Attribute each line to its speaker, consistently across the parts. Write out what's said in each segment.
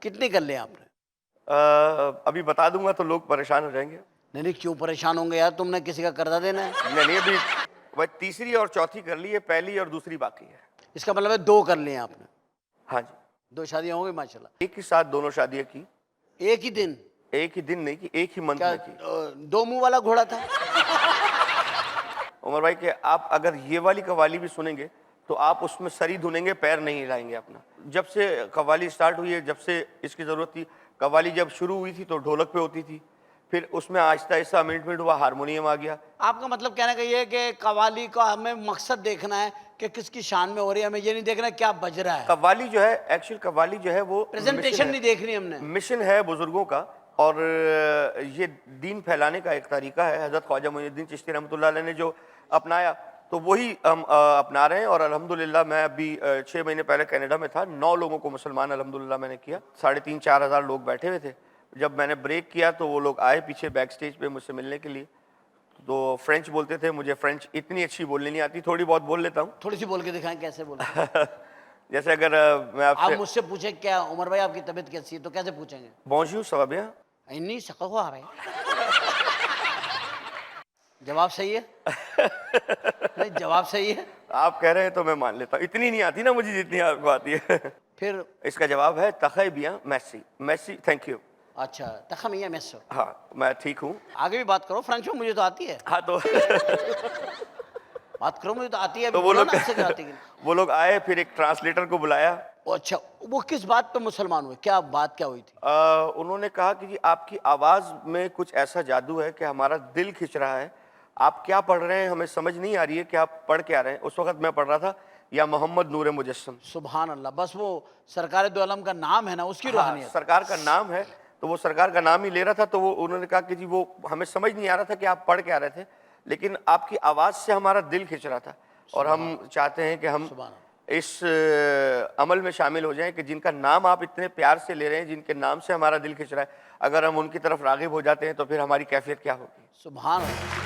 Speaker 1: कितनी कर ली आपने?
Speaker 2: अभी बता दूंगा तो लोग परेशान हो जाएंगे।
Speaker 1: नहीं नहीं, क्यों परेशान होंगे यार, तुमने किसी का कर्जा देना है।
Speaker 2: नहीं नहीं, अभी वह तीसरी और चौथी कर ली है, पहली और दूसरी बाकी है।
Speaker 1: इसका मतलब है 2 कर लिए आपने।
Speaker 2: हाँ जी।
Speaker 1: 2 शादियां हो गई माशाल्लाह।
Speaker 2: एक ही साथ दोनों शादियां की।
Speaker 1: एक ही दिन?
Speaker 2: एक ही दिन नहीं की, एक ही मंथ
Speaker 1: क्या
Speaker 2: में की।
Speaker 1: 2 मुंह वाला घोड़ा था?
Speaker 2: उमर भाई के आप अगर ये वाली कव्वाली भी सुनेंगे तो आप उसमें सरी धुनेंगे, पैर नहीं हिलाएंगे अपना। जब से कव्वाली स्टार्ट हुई है, जब से इसकी ज़रूरत थी, कव्वाली जब शुरू हुई थी तो ढोलक पे होती थी, फिर उसमें आहिस्ता आहिस्ता अमेंडमेंट हुआ, हारमोनियम आ गया।
Speaker 1: आपका मतलब कहने का ये है कि कव्वाली का हमें मकसद देखना है कि किसकी शान में हो रही है, हमें ये नहीं देखना क्या बज रहा है।
Speaker 2: कव्वाली जो है, एक्चुअल कव्वाली जो है वो
Speaker 1: प्रेजेंटेशन नहीं देखनी हमने।
Speaker 2: मिशन है बुजुर्गों का, और ये दीन फैलाने का एक तरीका है। हज़रत ख्वाजा मोइनुद्दीन चिश्ती रहमतुल्लाह अलैह ने जो अपनाया तो वही हम अपना रहे हैं। और अल्हम्दुलिल्लाह मैं अभी 6 महीने पहले कनाडा में था, 9 लोगों को मुसलमान अल्हम्दुलिल्लाह मैंने किया। 3,500-4 हज़ार लोग बैठे हुए थे। जब मैंने ब्रेक किया तो वो लोग आए पीछे बैक स्टेज पे मुझसे मिलने के लिए। तो फ्रेंच बोलते थे, मुझे फ्रेंच इतनी अच्छी बोलनी नहीं आती, थोड़ी बहुत बोल लेता हूँ।
Speaker 1: थोड़ी सी बोल के दिखाएं, कैसे बोल
Speaker 2: जैसे अगर मैं
Speaker 1: आप
Speaker 2: आपसे
Speaker 1: मुझसे पूछे क्या उमर भाई आपकी तबीयत कैसी है, तो कैसे पूछेंगे?
Speaker 2: Bonjour ça va bien?
Speaker 1: इन्नी शक्ल को आ रहे जवाब सही है? नहीं, जवाब सही है।
Speaker 2: आप कह रहे हैं तो मैं मान लेता हूँ। इतनी नहीं आती ना मुझे जितनी आपको आती है।
Speaker 1: फिर
Speaker 2: इसका जवाब है तखै बिया मैसी, मैसी थैंक यू।
Speaker 1: अच्छा, तखमिया मेसो।
Speaker 2: हाँ, मैं ठीक हूँ।
Speaker 1: आगे भी बात करो फ्रेंच में, मुझे तो आती है।
Speaker 2: हाँ तो
Speaker 1: बात करो, मुझे तो आती है।
Speaker 2: तो
Speaker 1: बोलो ना, आपसे क्या आती है?
Speaker 2: वो लोग आए, फिर एक ट्रांसलेटर को बुलाया।
Speaker 1: अच्छा, वो किस बात पे मुसलमान हुए, क्या बात क्या हुई थी?
Speaker 2: उन्होंने कहा कि जी आपकी आवाज़ में कुछ ऐसा जादू है कि हमारा दिल खिंच रहा है। आप क्या पढ़ रहे हैं हमें समझ नहीं आ रही है कि आप पढ़ क्या रहे हैं। उस वक्त मैं पढ़ रहा था या मोहम्मद नूर मुजस्सम।
Speaker 1: सुभान अल्लाह, बस वो सरकार दो आलम का नाम है ना, उसकी
Speaker 2: हाँ,
Speaker 1: रूहानियत।
Speaker 2: सरकार का नाम है, तो वो सरकार का नाम ही ले रहा था। तो वो उन्होंने कहा कि जी वो हमें समझ नहीं आ रहा था कि आप पढ़ क्या रहे थे, लेकिन आपकी आवाज़ से हमारा दिल खिंच रहा था और हम चाहते हैं कि हम
Speaker 1: सुभान
Speaker 2: इस अमल में शामिल हो जाएं कि जिनका नाम आप इतने प्यार से ले रहे हैं, जिनके नाम से हमारा दिल खिंच रहा है, अगर हम उनकी तरफ राग़िब हो जाते हैं तो फिर हमारी कैफियत क्या होगी।
Speaker 1: सुभान अल्लाह।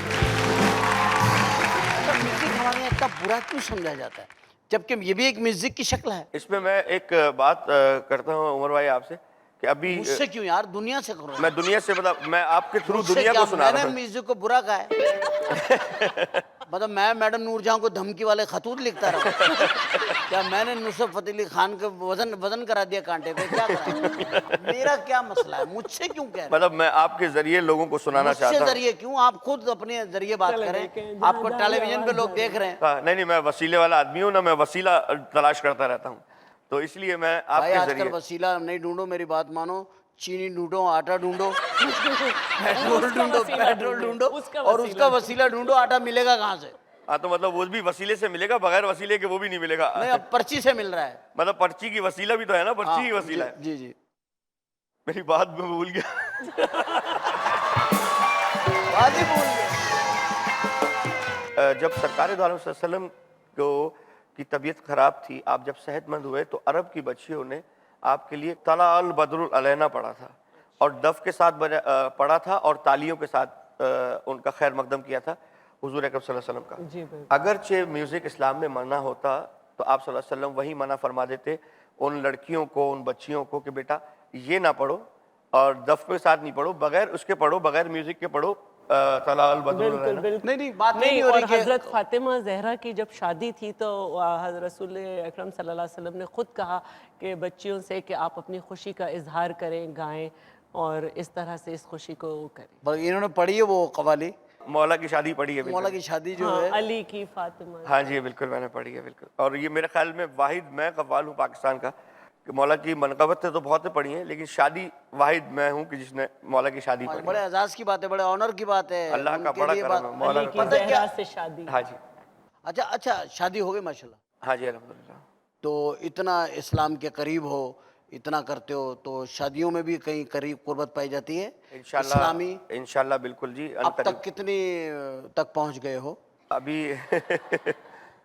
Speaker 1: अच्छा, म्यूजिक हमारे यहाँ इतना बुरा क्यों समझा जाता है, जबकि ये भी एक म्यूजिक की शक्ल है?
Speaker 2: इसमें मैं एक बात करता हूँ उमर भाई आपसे कि अभी
Speaker 1: मुझसे क्यों यार, दुनिया से करो।
Speaker 2: मैं दुनिया से, मतलब मैं आपके थ्रू
Speaker 1: मुझसे
Speaker 2: दुनिया
Speaker 1: क्या,
Speaker 2: को सुना रहा
Speaker 1: मैंने
Speaker 2: हूँ।
Speaker 1: म्यूजिक को बुरा कहा है? मतलब मैं मैडम नूरजहां को धमकी वाले खतूत लिखता रहा? क्या मैंने नुसरत फतेह अली खान का वजन करा दिया कांटे पे, क्या करा? मेरा क्या मसला है, मुझसे क्यों कह रहे?
Speaker 2: मतलब मैं आपके जरिए लोगों को सुनाना
Speaker 1: मुझसे
Speaker 2: चाहता हूँ।
Speaker 1: जरिए क्यों, आप खुद अपने जरिए बात करें। आपको टेलीविजन पे लोग देख रहे हैं।
Speaker 2: हाँ, नहीं मैं वसीले वाला आदमी हूँ ना, मैं वसीला तलाश करता रहता हूँ, तो इसलिए मैं
Speaker 1: भाई
Speaker 2: आपके
Speaker 1: आजकल
Speaker 2: जरिए।
Speaker 1: वसीला नहीं ढूंढो, मेरी बात मानो। चीनी ढूंढो, आटा ढूंढो, पेट्रोल ढूंढो, पेट्रोल ढूंढो, और उसका वसीला ढूंढो, आटा मिलेगा कहाँ से?
Speaker 2: हाँ, तो मतलब वो भी वसीले से मिलेगा, बगैर वसीले के वो भी नहीं मिलेगा।
Speaker 1: नहीं, अब पर्ची से मिल रहा है।
Speaker 2: मतलब पर्ची की वसीला भी तो है ना, पर्ची ही
Speaker 1: हाँ,
Speaker 2: वसीला है।
Speaker 1: जी जी।
Speaker 2: मेरी बात मैं भूल गया।
Speaker 1: बात ही भूल गए।
Speaker 2: जब सरकार दो आलम सल्लल्लाहु अलैहि वसल्लम को की तबीयत खराब थी, आप जब सेहतमंद हुए तो अरब की बच्चियों ने आपके लिए तला अल बदरुल अलैना पढ़ा था और डफ के साथ पढ़ा था और तालियों के साथ उनका खैर मकदम किया था हुजूर अकरम सल्लल्लाहु अलैहि वसल्लम का। अगरचे म्यूज़िक इस्लाम में मना होता तो आप सल्लल्लाहु अलैहि वसल्लम वही मना फरमा देते उन लड़कियों को, उन बच्चियों को कि बेटा ये ना पढ़ो और दफ के साथ नहीं पढ़ो, बगैर उसके पढ़ो, बगैर म्यूज़िक के पढ़ो तला अल बदरुल अलैना।
Speaker 1: नहीं, बात
Speaker 3: नहीं,
Speaker 1: नहीं हो
Speaker 3: और
Speaker 1: रही कि
Speaker 3: हज़रत फ़ातिमा ज़हरा की जब शादी थी तो रसूल अकरम सल्लल्लाहु अलैहि वसल्लम ने ख़ुद कहा कि बच्चियों से कि आप अपनी खुशी का इजहार करें, गाएं और इस तरह से इस खुशी को करें।
Speaker 1: बल्कि इन्होंने पढ़ी है वो कवाली,
Speaker 2: मौला की शादी पढ़ी है बिल्कुल।
Speaker 1: मौला की शादी जो
Speaker 3: हाँ,
Speaker 1: है।
Speaker 3: अली की फ़ातिमा।
Speaker 2: हाँ जी बिल्कुल मैंने पढ़ी है बिल्कुल। और ये मेरे ख्याल में वाहिद मैं कव्वाल हूँ पाकिस्तान का कि मौला की मनक़बतें तो बहुत पढ़ी हैं, लेकिन शादी वाहिद मैं हूँ कि जिसने मौला की शादी पढ़ी।
Speaker 1: बड़े एजाज की बात है, बड़े ऑनर की बात है।
Speaker 2: अल्लाह का
Speaker 1: उनके
Speaker 2: बड़ा
Speaker 1: लिए
Speaker 2: करम है, मौला
Speaker 3: अली
Speaker 2: का
Speaker 3: की
Speaker 1: पता है क्या?
Speaker 3: ज़हरा से शादी।
Speaker 2: हाँ जी।
Speaker 1: अच्छा अच्छा, शादी हो गई माशाल्लाह।
Speaker 2: हाँ जी अल्हम्दुलिल्लाह।
Speaker 1: तो इतना इस्लाम के करीब हो, इतना करते हो, तो शादियों में भी कहीं करीब कुर्बत पाई जाती है इस्लामी?
Speaker 2: इंशाल्लाह बिल्कुल जी।
Speaker 1: अब तक कितनी तक पहुंच गए हो?
Speaker 2: अभी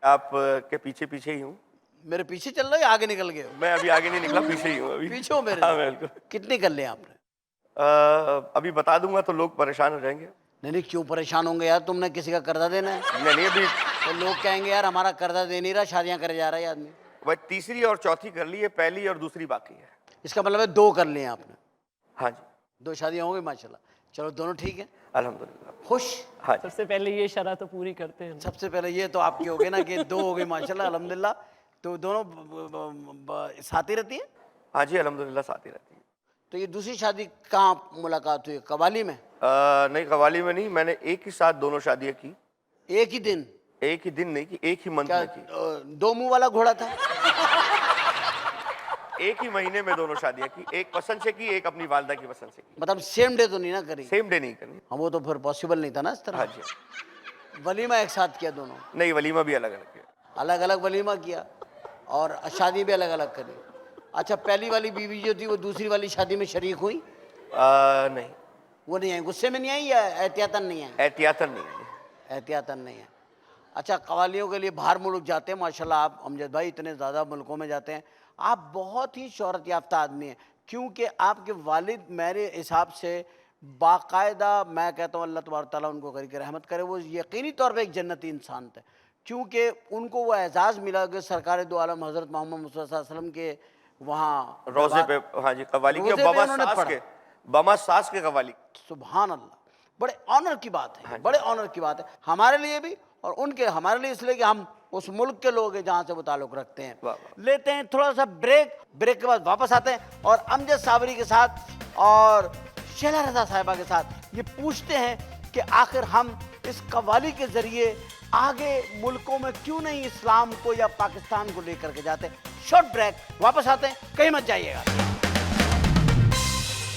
Speaker 2: आप के पीछे पीछे ही हूँ।
Speaker 1: मेरे पीछे चल रहे हो या आगे निकल गए हो?
Speaker 2: मैं अभी आगे नहीं निकला, पीछे ही हूँ अभी।
Speaker 1: पीछे हो मेरे
Speaker 2: हाँ
Speaker 1: से?
Speaker 2: बिल्कुल।
Speaker 1: कितनी कर ली आपने?
Speaker 2: अभी बता दूंगा तो लोग परेशान हो जाएंगे।
Speaker 1: नहीं नहीं, क्यों परेशान होंगे यार, तुमने किसी का कर्जा देना है?
Speaker 2: नहीं नहीं, अभी
Speaker 1: तो लोग कहेंगे यार हमारा कर्जा दे नहीं रहा, शादियां करे जा रहा है ये आदमी।
Speaker 2: वह तीसरी और चौथी कर ली है, पहली और दूसरी बाकी है।
Speaker 1: इसका मतलब है 2 कर लिए आपने,
Speaker 2: हाँ जी,
Speaker 1: 2 शादियां हो गई माशाल्लाह। चलो दोनों ठीक है,
Speaker 2: अल्हम्दुलिल्लाह।
Speaker 1: खुश।
Speaker 2: हाँ जी,
Speaker 3: सबसे पहले ये शरा तो पूरी करते हैं।
Speaker 1: सबसे पहले ये तो आपकी हो गई ना कि 2 हो गई माशाल्लाह अल्हम्दुलिल्लाह। तो दोनों साथ ही रहती है।
Speaker 2: हाँ जी, अल्हम्दुलिल्लाह साथ ही रहती है।
Speaker 1: तो ये दूसरी शादी कहाँ मुलाकात हुई, कवाली में?
Speaker 2: नहीं, कव्वाली में नहीं, मैंने एक ही साथ दोनों शादियाँ की।
Speaker 1: एक ही दिन?
Speaker 2: एक ही दिन नहीं की, एक ही मंथ
Speaker 1: क्या
Speaker 2: में की।
Speaker 1: 2 मुंह वाला घोड़ा था?
Speaker 2: एक ही महीने में दोनों शादियाँ की, एक पसंद से की, एक अपनी वालदा की पसंद से की।
Speaker 1: मतलब सेम डे तो नहीं ना करी?
Speaker 2: सेम डे नहीं करनी।
Speaker 1: हम वो तो फिर पॉसिबल नहीं था ना इस तरह।
Speaker 2: हाँ जी,
Speaker 1: वलीमा एक साथ किया दोनों?
Speaker 2: नहीं, वलीमा भी अलग अलग किया।
Speaker 1: अलग अलग वलीमा किया और शादी भी अलग अलग करी। अच्छा, पहली वाली बीवी जो थी वो दूसरी वाली शादी में शरीक हुई?
Speaker 2: नहीं,
Speaker 1: वो नहीं आई, गुस्से में नहीं आई या एहतियातन नहीं आई?
Speaker 2: एहतियातन नहीं है।
Speaker 1: एहतियातन नहीं है। अच्छा, कवालियों के लिए बाहर मुल्क जाते हैं माशाल्लाह आप अमजद भाई, इतने ज़्यादा मुल्कों में जाते हैं। आप बहुत ही शोहरत याफ्ता आदमी हैं, क्योंकि आपके वालिद मेरे हिसाब से बाकायदा, मैं कहता हूँ अल्लाह तबारक ताला उनको करके रहमत करे, वो यकीनी तौर पे एक जन्नती इंसान थे, क्योंकि उनको वो एजाज़ मिला कि सरकार दो आलम हज़रत मोहम्मद मुस्तफ़ा सल्लल्लाहु अलैहि वसल्लम के वहाँ
Speaker 2: रोजे पे, हाँ जी, कव्वाली की,
Speaker 1: रोजे
Speaker 2: और
Speaker 1: पे उन्होंने पढ़ा।
Speaker 2: बमा सास के कव्वाली।
Speaker 1: सुभान अल्लाह, बड़े ऑनर की बात है, बड़े ऑनर की बात है हमारे लिए भी और उनके, हमारे लिए इसलिए कि हम उस मुल्क के लोग हैं जहाँ से वो ताल्लुक़ रखते हैं।
Speaker 2: वाह, वाह।
Speaker 1: लेते हैं थोड़ा सा ब्रेक, ब्रेक के बाद वापस आते हैं और अमजद साबरी के साथ और शैला रज़ा साहिबा के साथ ये पूछते हैं कि आखिर हम इस कव्वाली के ज़रिए आगे मुल्कों में क्यों नहीं इस्लाम को या पाकिस्तान को लेकर के जाते। शॉर्ट ब्रेक, वापस आते हैं, कहीं मत जाइएगा।